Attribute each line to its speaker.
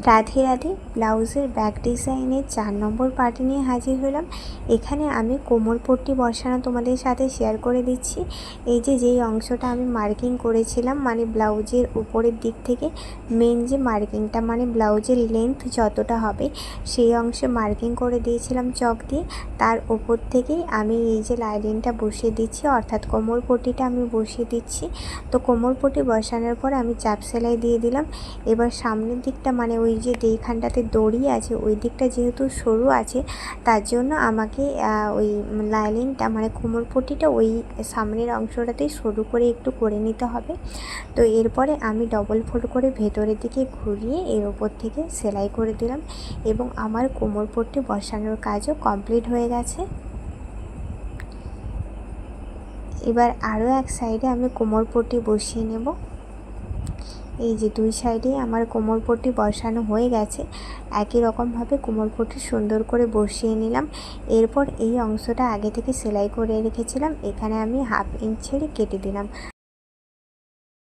Speaker 1: রাধে রাধে, ব্লাউজের ব্যাক ডিজাইনের 4 নম্বর পার্ট নিয়ে হাজির হলাম। এখানে আমি কোমর পট্টি বসানো তোমাদের সাথে শেয়ার করে দিচ্ছি। এই যে যেই অংশটা আমি মার্কিং করেছিলাম, মানে ব্লাউজের উপরের দিক থেকে মেন যে মার্কিংটা, মানে ব্লাউজের লেন্থ যতটা হবে সেই অংশে মার্কিং করে দিয়েছিলাম চক দিয়ে। তার উপর থেকেই আমি এই যে লাইনিংটা বসিয়ে দিচ্ছি, অর্থাৎ কোমর পট্টিটা আমি বসিয়ে দিচ্ছি। তো কোমর পট্টি বসানোর পর আমি চাপ সেলাই দিয়ে দিলাম। এবার সামনের দিকটা, মানে ওই যে যেইখানটাতে দড়ি আছে ওই দিকটা যেহেতু সরু আছে, তার জন্য আমাকে ওই লাইনিংটা, মানে কোমর পট্টিটা ওই সামনের অংশটাতেই সরু করে একটু করে নিতে হবে। তো এরপরে আমি ডবল ফোল্ড করে ভেতরের দিকে ঘুরিয়ে এর ওপর থেকে সেলাই করে দিলাম এবং আমার কোমর পট্টি বসানোর কাজও কমপ্লিট হয়ে গেছে। এবার আরও এক সাইডে আমি কোমর পট্টি বসিয়ে নেব। এই যে দুই সাইডেই আমার কোমর পট্টি বসানো হয়ে গেছে। একই রকমভাবে কোমর পট্টি সুন্দর করে বসিয়ে নিলাম। এরপর এই অংশটা আগে থেকে সেলাই করে রেখেছিলাম, এখানে আমি 1/2 ইঞ্চ ছেড়ে কেটে দিলাম।